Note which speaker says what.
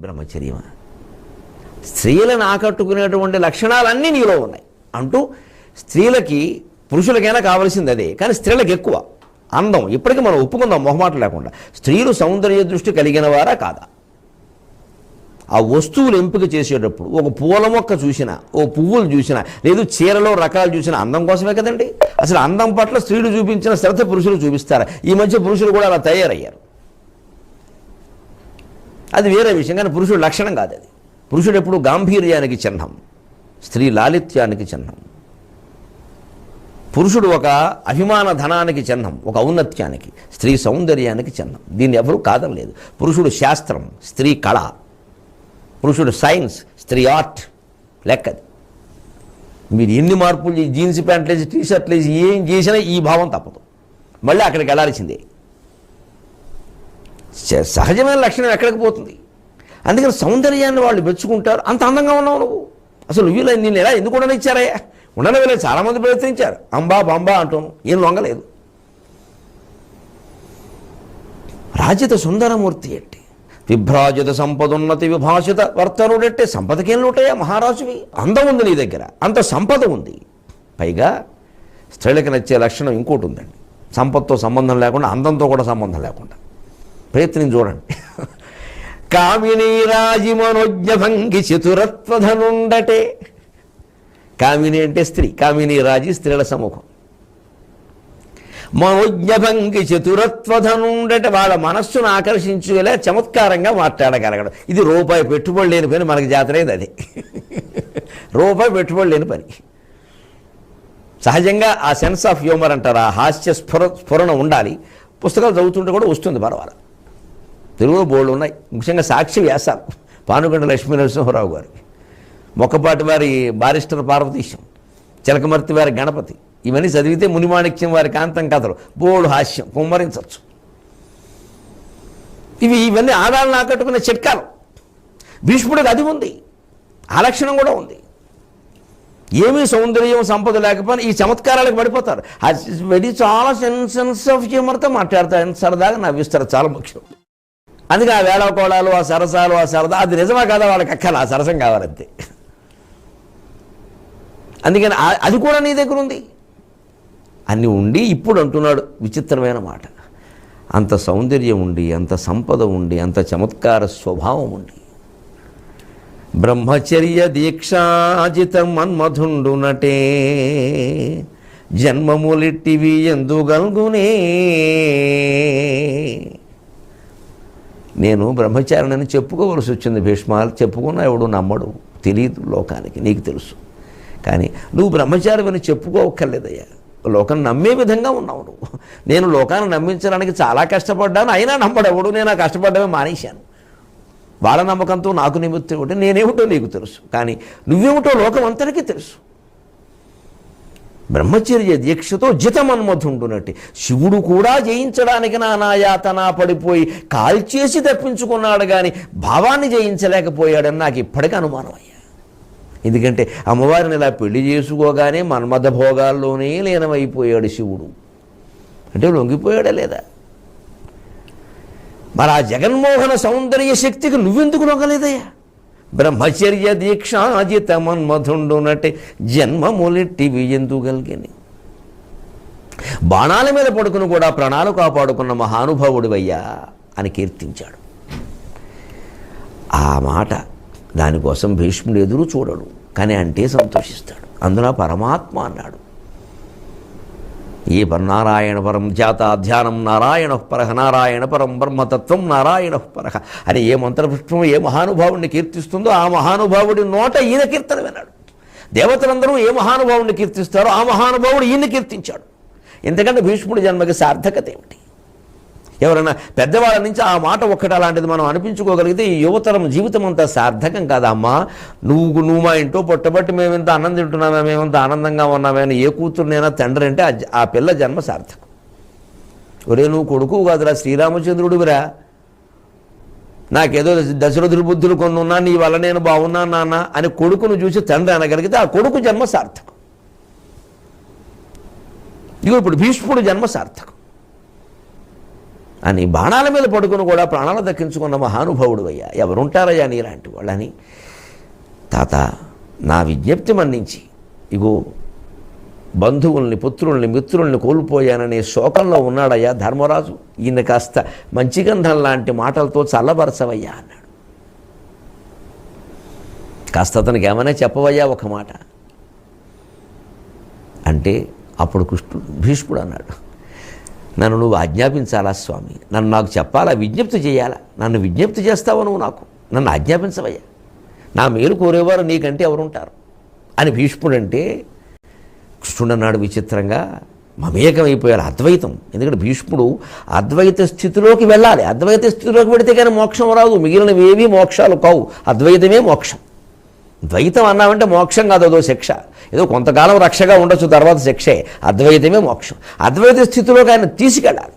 Speaker 1: బ్రహ్మచర్యమా? స్త్రీలను ఆకట్టుకునేటువంటి లక్షణాలన్నీ నీలో ఉన్నాయి అంటూ స్త్రీలకి పురుషులకైనా కావాల్సింది అదే, కానీ స్త్రీలకు ఎక్కువ అందం. ఇప్పటికీ మనం ఒప్పుకుందాం మొహమాట లేకుండా. స్త్రీలు సౌందర్య దృష్టి కలిగిన వారా కాదా? ఆ వస్తువులు ఎంపిక చేసేటప్పుడు ఒక పూల మొక్క చూసినా, ఓ పువ్వులు చూసినా, లేదు చీరలో రకాలు చూసినా అందం కోసమే కదండి. అసలు అందం పట్ల స్త్రీలు చూపించిన శ్రద్ధ పురుషులు చూపిస్తారా? ఈ మధ్య పురుషులు కూడా అలా తయారయ్యారు. అది వేరే విషయం, కానీ పురుషుడు లక్షణం కాదు అది. పురుషుడు ఎప్పుడు గాంభీర్యానికి చిహ్నం, స్త్రీ లాలిత్యానికి చిహ్నం. పురుషుడు ఒక అభిమాన ధనానికి చిహ్నం, ఒక ఔన్నత్యానికి. స్త్రీ సౌందర్యానికి చిహ్నం. దీన్ని ఎవరూ కాదనలేదు. పురుషుడు శాస్త్రం, స్త్రీ కళ. పురుషుడు సైన్స్, స్త్రీ ఆర్ట్. లెక్కది. మీరు ఎన్ని మార్పులు జీన్స్ ప్యాంట్లు వేసి టీషర్ట్లు వేసి ఏం చేసినా ఈ భావం తప్పదు, మళ్ళీ అక్కడికి వెళ్ళాల్సిందే. సహజమైన లక్షణం ఎక్కడికి పోతుంది? అందుకని సౌందర్యాన్ని వాళ్ళు మెచ్చుకుంటారు. అంత అందంగా ఉన్నావు నువ్వు, అసలు నువ్వు నేను ఎలా ఎందుకు ఉండనిచ్చారయ్యా? ఉండనవేలేదు, చాలామంది ప్రయత్నించారు. అంబా బంబా అంటాను, ఏం లొంగలేదు. రాజిత సుందరమూర్తి అంటే విభ్రాజిత సంపదోన్నతి విభాషిత వర్తనుడంటే సంపదకేం లోటయ్యా మహారాజువి? అందం ఉంది నీ దగ్గర, అంత సంపద ఉంది. పైగా స్త్రీలకు నచ్చే లక్షణం ఇంకోటి ఉందండి, సంపదతో సంబంధం లేకుండా, అందంతో కూడా సంబంధం లేకుండా. ప్రయత్నం చూడండి. కామినీ రాజి మనోజ్ఞభంగి చతురత్వధనుండటే. కామిని అంటే స్త్రీ, కామినీ రాజి స్త్రీల సమూహం. మనోజ్ఞభంగి చతురత్వధనుండటే, వాళ్ళ మనస్సును ఆకర్షించుకునే చమత్కారంగా మాట్లాడగలగడం. ఇది రూపాయి పెట్టుబడి లేని పని, మనకి జాతరైంది అది. రూపాయి పెట్టుబడి లేని పని. సహజంగా ఆ సెన్స్ ఆఫ్ హ్యూమర్ అంటారు, ఆ హాస్య స్ఫురణ ఉండాలి. పుస్తకాలు చదువుతుంటే కూడా వస్తుంది పర్వాలేదు. తెలుగులో బోర్డు ఉన్నాయి, ముఖ్యంగా సాక్షి వ్యాసాలు. పానుగండ లక్ష్మీ నరసింహరావు గారికి, మొక్కపాటి వారి బారిస్టర్ పార్వతీశం, చిలకమర్తి వారి గణపతి, ఇవన్నీ చదివితే మునిమాణిక్యం వారి కాంతం కథలు, బోర్డు హాస్యం కుమ్మరించవచ్చు. ఇవన్నీ ఆదాలను ఆకట్టుకునే చిట్కాలు. భీష్ముడికి అది ఉంది, ఆ లక్షణం కూడా ఉంది. ఏమీ సౌందర్యం సంపద లేకపోయినా ఈ చమత్కారాలకు పడిపోతారు. అది చాలా సెన్స్ ఆఫ్ హ్యూమర్తో మాట్లాడతారు, సరదాగా నవ్విస్తారు, చాలా ముఖ్యం. అందుకే ఆ వేళకోళాలు, ఆ సరసాలు, ఆ సరదా, అది నిజమా కదా వాళ్ళకి అక్కల, ఆ సరసం కావాలంతే. అందుకని అది కూడా నీ దగ్గర ఉంది. అన్నీ ఉండి ఇప్పుడు అంటున్నాడు విచిత్రమైన మాట, అంత సౌందర్యం ఉండి, అంత సంపద ఉండి, అంత చమత్కార స్వభావం ఉండి, బ్రహ్మచర్య దీక్షాజిత మన్మధుండునటే జన్మములిట్టివి ఎందుగల్గునే. నేను బ్రహ్మచారిని చెప్పుకోవలసి వచ్చింది భీష్మాలు. చెప్పుకున్నా ఎవడు నమ్మడు, తెలియదు లోకానికి, నీకు తెలుసు. కానీ నువ్వు బ్రహ్మచారిని చెప్పుకోవక్కర్లేదయ్యా, లోకం నమ్మే విధంగా ఉన్నావు నువ్వు. నేను లోకాన్ని నమ్మించడానికి చాలా కష్టపడ్డాను, అయినా నమ్మడెవడు. నేను ఆ కష్టపడ్డమే మానేశాను. వాళ్ళ నమ్మకంతో నాకు నిమిత్తం ఏమిటో, నేనేమిటో నీకు తెలుసు, కానీ నువ్వేమిటో లోకం అంతటికీ తెలుసు. బ్రహ్మచర్య దీక్షతో జితమన్మధుండునట్టు శివుడు కూడా జయించడానికి నానాయాతన పడిపోయి కాల్చేసి తప్పించుకున్నాడు, కానీ భావాన్ని జయించలేకపోయాడని నాకు ఇప్పటికీ అనుమానం అయ్యా. ఎందుకంటే అమ్మవారిని ఇలా పెళ్లి చేసుకోగానే మన్మథ భోగాల్లోనే లీనమైపోయాడు శివుడు. అంటే లొంగిపోయాడా లేదా? మరి ఆ జగన్మోహన సౌందర్య శక్తికి నువ్వెందుకు లొంగలేదయ్యా? బ్రహ్మచర్య దీక్షాజిత మన్మధుండునటే జన్మములిట్టివి ఎందుగలిగిని. బాణాల మీద పడుకుని కూడా ప్రాణాలు కాపాడుకున్న మహానుభావుడివయ్యా అని కీర్తించాడు. ఆ మాట దానికోసం భీష్ముడు ఎదురు చూడడు, కానీ అంటే సంతోషిస్తాడు. అందున పరమాత్మ అన్నాడు. ఏ నారాయణ పరం జాత ధ్యానం నారాయణ పరహ, నారాయణ పరం బ్రహ్మతత్వం నారాయణ పరహ అని ఏ మంత్రపుష్పం ఏ మహానుభావుడిని కీర్తిస్తుందో ఆ మహానుభావుడి నోట ఈయన కీర్తన విన్నాడు. దేవతలందరూ ఏ మహానుభావుడిని కీర్తిస్తారో ఆ మహానుభావుడు ఈయన కీర్తించాడు. ఎందుకంటే భీష్ముడి జన్మకి సార్థకత ఏమిటి? ఎవరైనా పెద్దవాళ్ళ నుంచి ఆ మాట ఒక్కటి అలాంటిది మనం అనిపించుకోగలిగితే ఈ యువతరం జీవితం అంతా సార్థకం కాదమ్మా. నువ్వు మా ఇంట్లో పొట్టబట్టి మేమెంత ఆనందం తింటున్నామే, మేమంత ఆనందంగా ఉన్నామే అని ఏ కూతురునైనా తండ్రి అంటే ఆ పిల్ల జన్మ సార్థకం. ఒరే నువ్వు కొడుకు కాదురా, శ్రీరామచంద్రుడివిరా, నాకేదో దశరథుడి బుద్ధులు కొన్ని ఉన్నా, నీ వల్ల నేను బాగున్నా నాన్న అని కొడుకును చూసి తండ్రి అనగలిగితే ఆ కొడుకు జన్మ సార్థకం. ఇగో ఇప్పుడు భీష్ముడు జన్మ సార్థకం. అని బాణాల మీద పడుకుని కూడా ప్రాణాలు దక్కించుకున్న మహానుభావుడు అయ్యా, ఎవరుంటారయ్యా నీలాంటి వాళ్ళని. తాత, నా విజ్ఞప్తి మన్నించి ఇగో బంధువుల్ని, పుత్రుల్ని, మిత్రుల్ని కోల్పోయాననే శోకంలో ఉన్నాడయ్యా ధర్మరాజు. ఈయన కాస్త మంచి గంధం లాంటి మాటలతో చల్లబరచవయ్యా అన్నాడు. కాస్త అతనికి ఏమైనా చెప్పవయ్యా ఒక మాట అంటే అప్పుడు భీష్ముడు అన్నాడు, నన్ను నువ్వు ఆజ్ఞాపించాలా స్వామి, నన్ను నాకు చెప్పాలా, విజ్ఞప్తి చేయాలా, నన్ను విజ్ఞప్తి చేస్తావు నువ్వు, నాకు నన్ను ఆజ్ఞాపించవయ్యా, నా మేలు కోరేవారు నీకంటే ఎవరుంటారు అని భీష్ముడు అంటే కృష్ణుడు అన్నాడు విచిత్రంగా, మమేకమైపోయారు అద్వైతం. ఎందుకంటే భీష్ముడు అద్వైత స్థితిలోకి వెళ్ళాలి, అద్వైత స్థితిలోకి పెడితే కానీ మోక్షం రాదు, మిగిలినవి ఏవీ మోక్షాలు కావు, అద్వైతమే మోక్షం. ద్వైతం అన్నామంటే మోక్షం కాదు, అదో శిక్ష, ఏదో కొంతకాలం రక్షగా ఉండొచ్చు, తర్వాత శిక్షే. అద్వైతమే మోక్షం. అద్వైత స్థితిలోకి ఆయన తీసుకెళ్ళాలి.